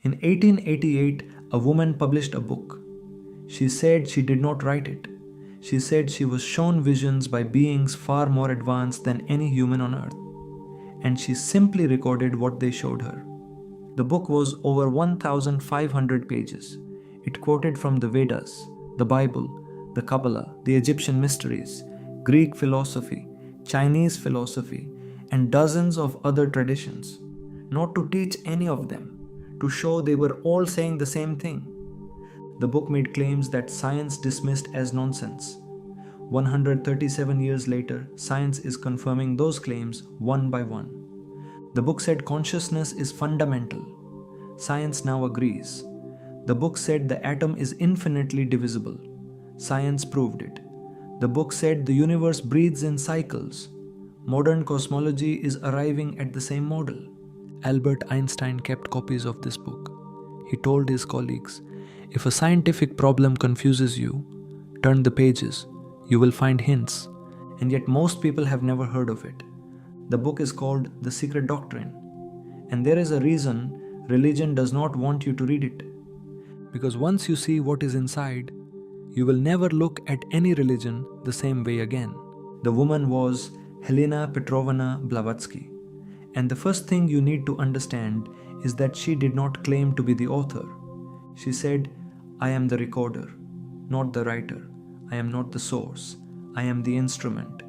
In 1888, a woman published a book. She said she did not write it. She said she was shown visions by beings far more advanced than any human on earth, and she simply recorded what they showed her. The book was over 1,500 pages. It quoted from the Vedas, the Bible, the Kabbalah, the Egyptian mysteries, Greek philosophy, Chinese philosophy, and dozens of other traditions. Not to teach any of them, to show they were all saying the same thing. The book made claims that science dismissed as nonsense. 137 years later, science is confirming those claims one by one. The book said consciousness is fundamental. Science now agrees. The book said the atom is infinitely divisible. Science proved it. The book said the universe breathes in cycles. Modern cosmology is arriving at the same model. Albert Einstein kept copies of this book. He told his colleagues, "If a scientific problem confuses you, turn the pages. You will find hints." And yet most people have never heard of it. The book is called The Secret Doctrine. And there is a reason religion does not want you to read it. Because once you see what is inside, you will never look at any religion the same way again. The woman was Helena Petrovna Blavatsky. And the first thing you need to understand is that she did not claim to be the author. She said, "I am the recorder, not the writer. I am not the source. I am the instrument."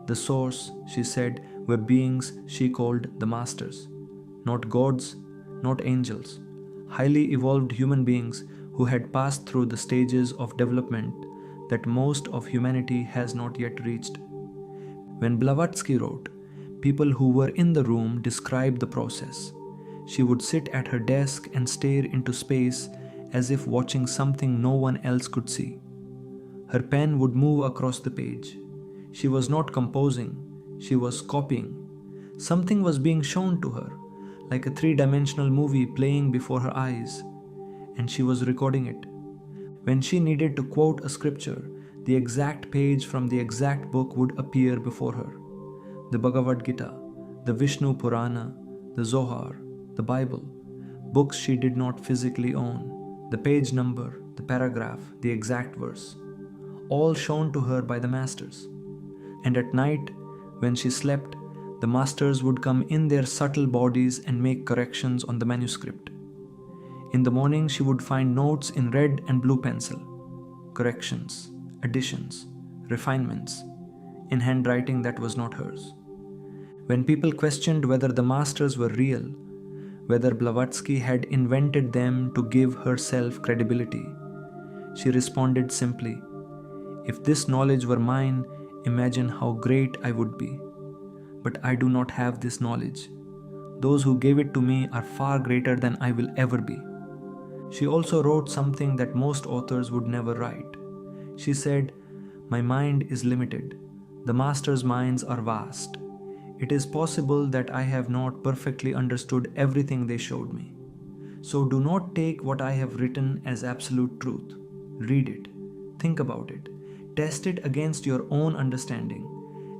The source, she said, were beings she called the masters. Not gods, not angels. Highly evolved human beings who had passed through the stages of development that most of humanity has not yet reached. When Blavatsky wrote, people who were in the room described the process. She would sit at her desk and stare into space as if watching something no one else could see. Her pen would move across the page. She was not composing, she was copying. Something was being shown to her, like a three-dimensional movie playing before her eyes, and she was recording it. When she needed to quote a scripture, the exact page from the exact book would appear before her. The Bhagavad Gita, the Vishnu Purana, the Zohar, the Bible, books she did not physically own, the page number, the paragraph, the exact verse, all shown to her by the masters. And at night, when she slept, the masters would come in their subtle bodies and make corrections on the manuscript. In the morning, she would find notes in red and blue pencil, corrections, additions, refinements, in handwriting that was not hers. When people questioned whether the masters were real, whether Blavatsky had invented them to give herself credibility, she responded simply, "If this knowledge were mine, imagine how great I would be. But I do not have this knowledge. Those who gave it to me are far greater than I will ever be." She also wrote something that most authors would never write. She said, "My mind is limited. The masters' minds are vast. It is possible that I have not perfectly understood everything they showed me. So do not take what I have written as absolute truth. Read it. Think about it. Test it against your own understanding.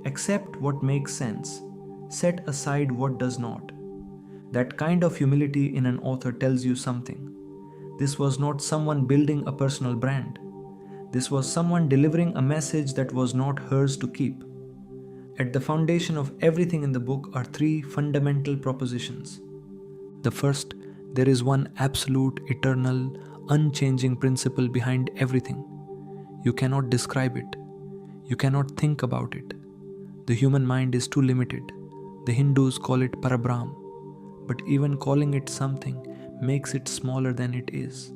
Accept what makes sense. Set aside what does not." That kind of humility in an author tells you something. This was not someone building a personal brand. This was someone delivering a message that was not hers to keep. At the foundation of everything in the book are three fundamental propositions. The first, there is one absolute, eternal, unchanging principle behind everything. You cannot describe it. You cannot think about it. The human mind is too limited. The Hindus call it Parabrahm. But even calling it something makes it smaller than it is.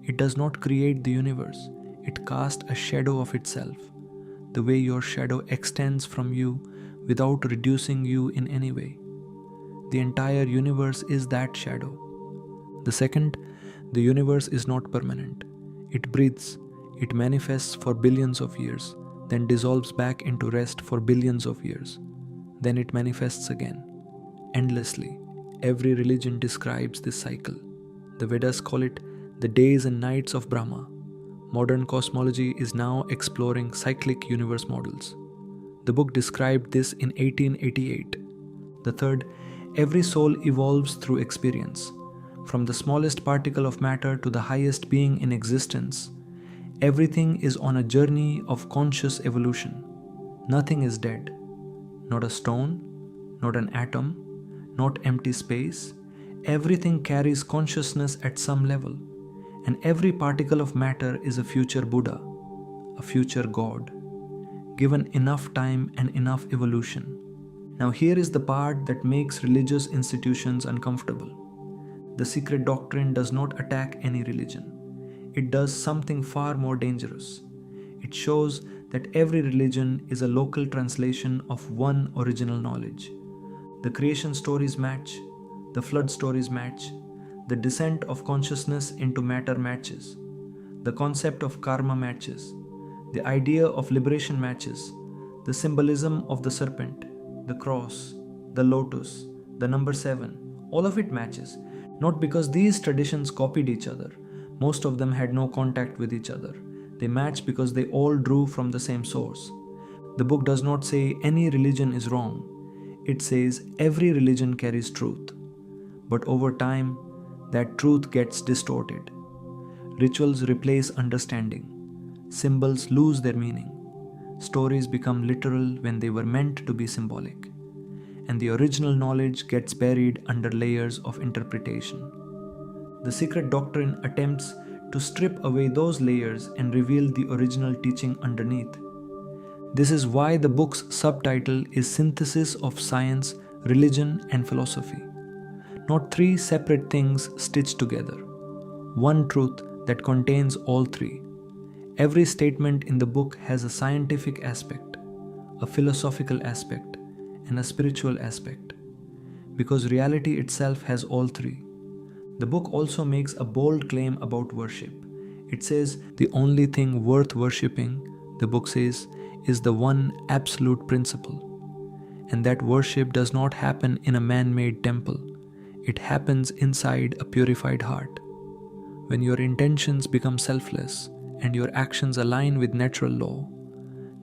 It does not create the universe. It casts a shadow of itself, the way your shadow extends from you without reducing you in any way. The entire universe is that shadow. The second, the universe is not permanent. It breathes, it manifests for billions of years, then dissolves back into rest for billions of years. Then it manifests again, endlessly. Every religion describes this cycle. The Vedas call it the days and nights of Brahma. Modern cosmology is now exploring cyclic universe models. The book described this in 1888. The third, every soul evolves through experience. from the smallest particle of matter to the highest being in existence, everything is on a journey of conscious evolution. Nothing is dead. Not a stone, not an atom, not empty space. Everything carries consciousness at some level, and every particle of matter is a future Buddha, a future God, given enough time and enough evolution. Now, here is the part that makes religious institutions uncomfortable. The Secret Doctrine does not attack any religion. It does something far more dangerous. It shows that every religion is a local translation of one original knowledge. The creation stories match, the flood stories match, the descent of consciousness into matter matches, the concept of karma matches, the idea of liberation matches, the symbolism of the serpent, the cross, the lotus, the number 7, all of it matches. Not because these traditions copied each other. Most of them had no contact with each other. They match because they all drew from the same source. The book does not say any religion is wrong. It says every religion carries truth. But over time, that truth gets distorted. Rituals replace understanding. Symbols lose their meaning. Stories become literal when they were meant to be symbolic. And the original knowledge gets buried under layers of interpretation. The Secret Doctrine attempts to strip away those layers and reveal the original teaching underneath. This is why the book's subtitle is Synthesis of Science, Religion, and Philosophy. Not three separate things stitched together. One truth that contains all three. Every statement in the book has a scientific aspect, a philosophical aspect, and a spiritual aspect. Because reality itself has all three. The book also makes a bold claim about worship. It says the only thing worth worshipping, the book says, is the one absolute principle. And that worship does not happen in a man-made temple. It happens inside a purified heart. When your intentions become selfless and your actions align with natural law,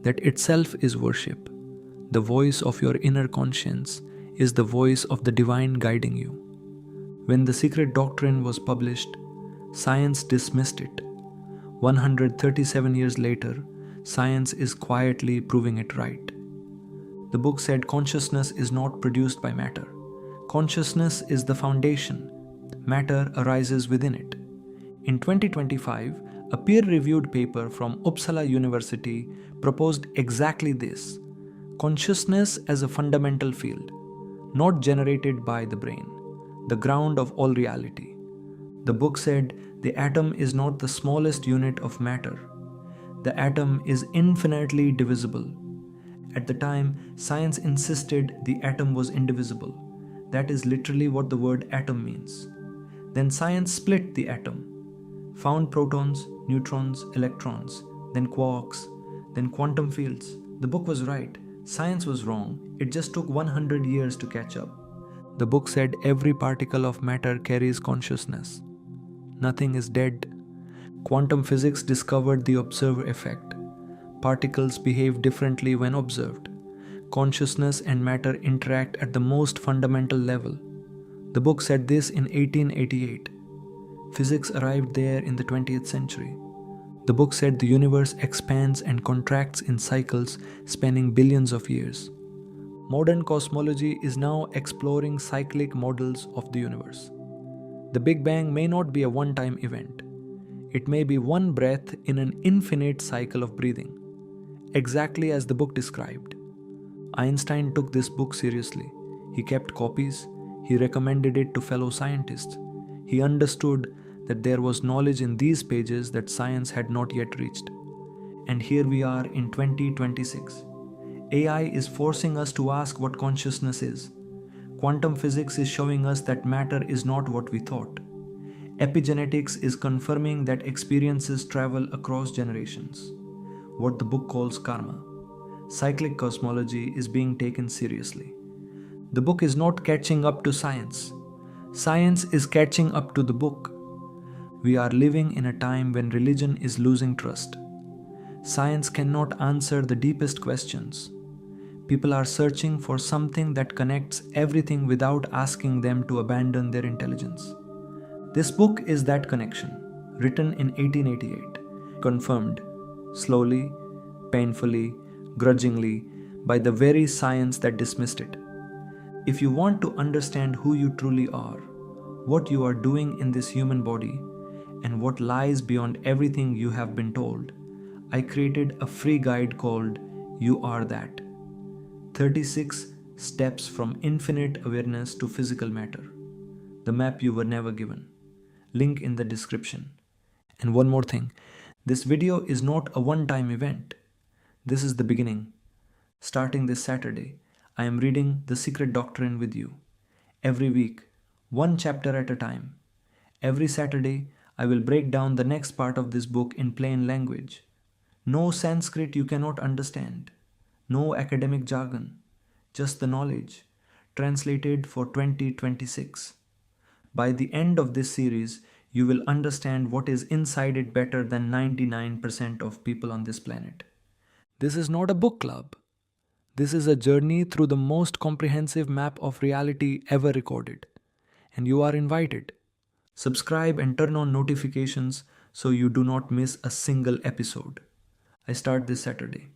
that itself is worship. The voice of your inner conscience is the voice of the divine guiding you. When the Secret Doctrine was published, science dismissed it. 137 years later, science is quietly proving it right. The book said consciousness is not produced by matter. Consciousness is the foundation. Matter arises within it. In 2025, a peer-reviewed paper from Uppsala University proposed exactly this: consciousness as a fundamental field, not generated by the brain, the ground of all reality. The book said the atom is not the smallest unit of matter. The atom is infinitely divisible. At the time, science insisted the atom was indivisible. That is literally what the word atom means. Then science split the atom, found protons, neutrons, electrons, then quarks, then quantum fields. The book was right. Science was wrong. It just took 100 years to catch up. The book said every particle of matter carries consciousness. Nothing is dead. Quantum physics discovered the observer effect. Particles behave differently when observed. Consciousness and matter interact at the most fundamental level. The book said this in 1888. Physics arrived there in the 20th century. The book said the universe expands and contracts in cycles spanning billions of years. Modern cosmology is now exploring cyclic models of the universe. The Big Bang may not be a one-time event. It may be one breath in an infinite cycle of breathing, exactly as the book described. Einstein took this book seriously. He kept copies. He recommended it to fellow scientists. He understood that there was knowledge in these pages that science had not yet reached. And here we are in 2026. AI is forcing us to ask what consciousness is. Quantum physics is showing us that matter is not what we thought. Epigenetics is confirming that experiences travel across generations, what the book calls karma. Cyclic cosmology is being taken seriously. The book is not catching up to science. Science is catching up to the book. We are living in a time when religion is losing trust. Science cannot answer the deepest questions. People are searching for something that connects everything without asking them to abandon their intelligence. This book is that connection, written in 1888, confirmed slowly, painfully, grudgingly by the very science that dismissed it. If you want to understand who you truly are, what you are doing in this human body, and what lies beyond everything you have been told, I created a free guide called You Are That. 36 Steps from Infinite Awareness to Physical Matter. The map you were never given. Link in the description. And one more thing, this video is not a one-time event. This is the beginning. Starting this Saturday, I am reading The Secret Doctrine with you. Every week, one chapter at a time. Every Saturday, I will break down the next part of this book in plain language. No Sanskrit you cannot understand. No academic jargon. Just the knowledge, translated for 2026. By the end of this series, you will understand what is inside it better than 99% of people on this planet. This is not a book club. This is a journey through the most comprehensive map of reality ever recorded. And you are invited. Subscribe and turn on notifications so you do not miss a single episode. I start this Saturday.